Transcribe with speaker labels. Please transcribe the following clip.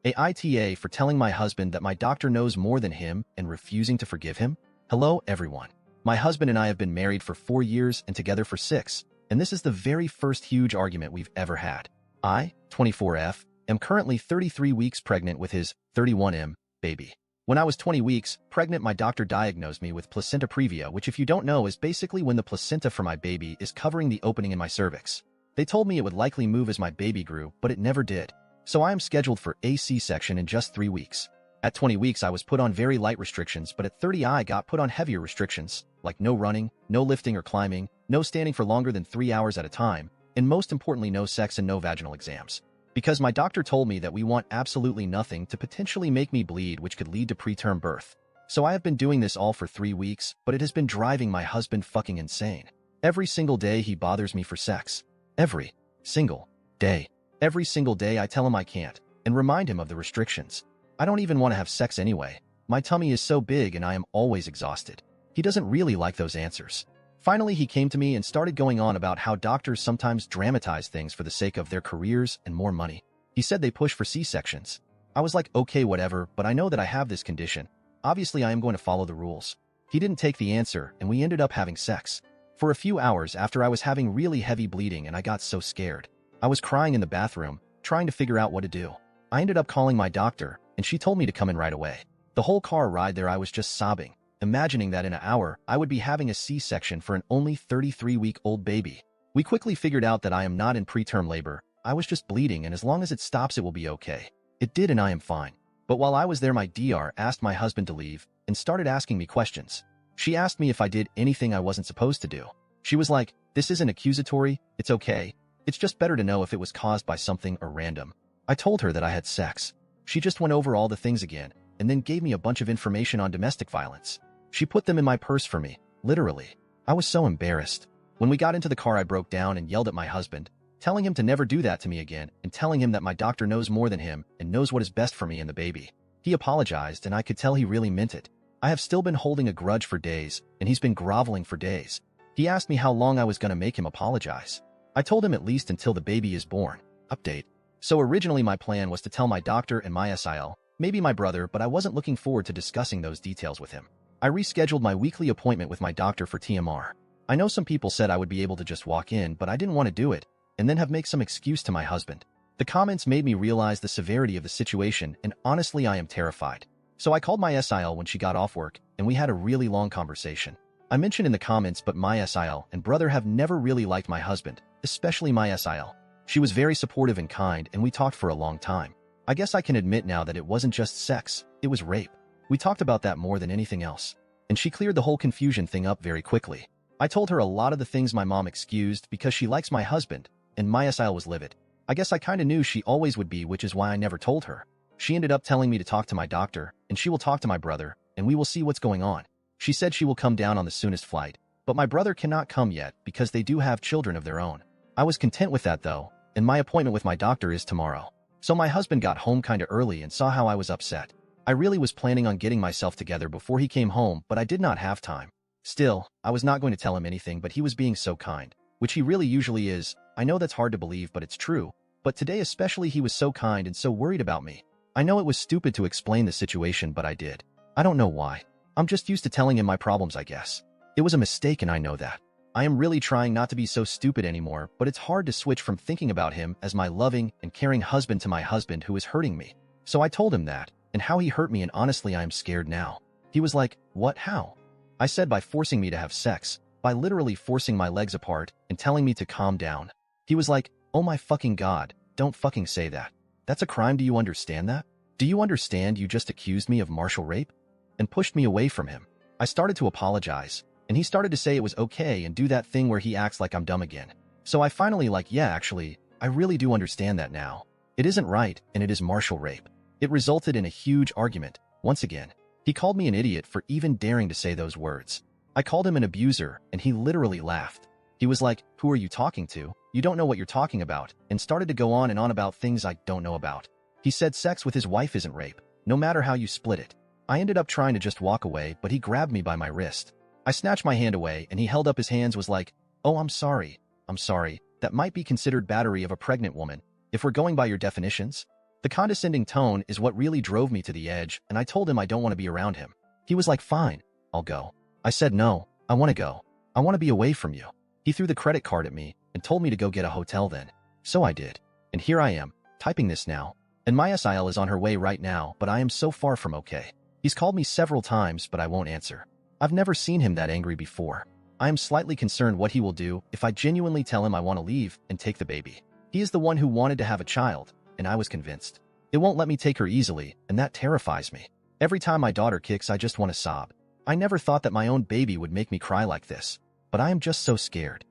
Speaker 1: AITA for telling my husband that my doctor knows more than him and refusing to forgive him? Hello, everyone. My husband and I have been married for 4 years and together for 6, and this is the very first huge argument we've ever had. I, 24F, am currently 33 weeks pregnant with his 31M baby. When I was 20 weeks pregnant, my doctor diagnosed me with placenta previa, which if you don't know is basically when the placenta for my baby is covering the opening in my cervix. They told me it would likely move as my baby grew, but it never did. So I am scheduled for a C-section in just 3 weeks. At 20 weeks, I was put on very light restrictions, but at 30 I got put on heavier restrictions, like no running, no lifting or climbing, no standing for longer than 3 hours at a time, and most importantly, no sex and no vaginal exams. Because my doctor told me that we want absolutely nothing to potentially make me bleed, which could lead to preterm birth. So I have been doing this all for 3 weeks, but it has been driving my husband fucking insane. Every single day he bothers me for sex. Every single day. Every single day I tell him I can't, and remind him of the restrictions. I don't even want to have sex anyway. My tummy is so big and I am always exhausted. He doesn't really like those answers. Finally, he came to me and started going on about how doctors sometimes dramatize things for the sake of their careers and more money. He said they push for C-sections. I was like, okay, whatever, but I know that I have this condition. Obviously, I am going to follow the rules. He didn't take the answer, and we ended up having sex. For a few hours after I was having really heavy bleeding and I got so scared. I was crying in the bathroom, trying to figure out what to do. I ended up calling my doctor, and she told me to come in right away. The whole car ride there I was just sobbing, imagining that in an hour I would be having a C-section for an only 33-week-old baby. We quickly figured out that I am not in preterm labor. I was just bleeding, and as long as it stops it will be okay. It did, and I am fine. But while I was there, my DR asked my husband to leave and started asking me questions. She asked me if I did anything I wasn't supposed to do. She was like, "This isn't accusatory, it's okay. It's just better to know if it was caused by something or random." I told her that I had sex. She just went over all the things again, and then gave me a bunch of information on domestic violence. She put them in my purse for me, literally. I was so embarrassed. When we got into the car, I broke down and yelled at my husband, telling him to never do that to me again, and telling him that my doctor knows more than him and knows what is best for me and the baby. He apologized, and I could tell he really meant it. I have still been holding a grudge for days, and he's been groveling for days. He asked me how long I was going to make him apologize. I told him at least until the baby is born. Update. So originally my plan was to tell my doctor and my SIL, maybe my brother, but I wasn't looking forward to discussing those details with him. I rescheduled my weekly appointment with my doctor for TMR. I know some people said I would be able to just walk in, but I didn't want to do it, and then make some excuse to my husband. The comments made me realize the severity of the situation, and honestly I am terrified. So I called my SIL when she got off work, and we had a really long conversation. I mentioned in the comments, but my SIL and brother have never really liked my husband, especially my SIL. She was very supportive and kind, and we talked for a long time. I guess I can admit now that it wasn't just sex, it was rape. We talked about that more than anything else. And she cleared the whole confusion thing up very quickly. I told her a lot of the things my mom excused because she likes my husband, and my SIL was livid. I guess I kinda knew she always would be, which is why I never told her. She ended up telling me to talk to my doctor, and she will talk to my brother, and we will see what's going on. She said she will come down on the soonest flight, but my brother cannot come yet because they do have children of their own. I was content with that though, and my appointment with my doctor is tomorrow. So my husband got home kinda early and saw how I was upset. I really was planning on getting myself together before he came home, but I did not have time. Still, I was not going to tell him anything, but he was being so kind, which he really usually is. I know that's hard to believe, but it's true. But today especially he was so kind and so worried about me. I know it was stupid to explain the situation, but I did. I don't know why. I'm just used to telling him my problems, I guess. It was a mistake and I know that. I am really trying not to be so stupid anymore, but it's hard to switch from thinking about him as my loving and caring husband to my husband who is hurting me. So I told him that, and how he hurt me, and honestly I am scared now. He was like, "What? How?" I said by forcing me to have sex, by literally forcing my legs apart and telling me to calm down. He was like, "Oh my fucking god, don't fucking say that. That's a crime, do you understand that? Do you understand you just accused me of martial rape?" And pushed me away from him. I started to apologize, and he started to say it was okay and do that thing where he acts like I'm dumb again. So I finally yeah, actually, I really do understand that now. It isn't right, and it is martial rape. It resulted in a huge argument, once again. He called me an idiot for even daring to say those words. I called him an abuser, and he literally laughed. He was like, "Who are you talking to? You don't know what you're talking about," and started to go on and on about things I don't know about. He said sex with his wife isn't rape, no matter how you split it. I ended up trying to just walk away, but he grabbed me by my wrist. I snatched my hand away, and he held up his hands, was like, "Oh, I'm sorry. That might be considered battery of a pregnant woman, if we're going by your definitions." The condescending tone is what really drove me to the edge, and I told him I don't want to be around him. He was like, fine, I'll go. I said, no, I want to go. I want to be away from you. He threw the credit card at me and told me to go get a hotel then. So I did. And here I am, typing this now. And my SIL is on her way right now, but I am so far from okay. He's called me several times, but I won't answer. I've never seen him that angry before. I am slightly concerned what he will do if I genuinely tell him I want to leave and take the baby. He is the one who wanted to have a child, and I was convinced. It won't let me take her easily, and that terrifies me. Every time my daughter kicks, I just want to sob. I never thought that my own baby would make me cry like this, but I am just so scared.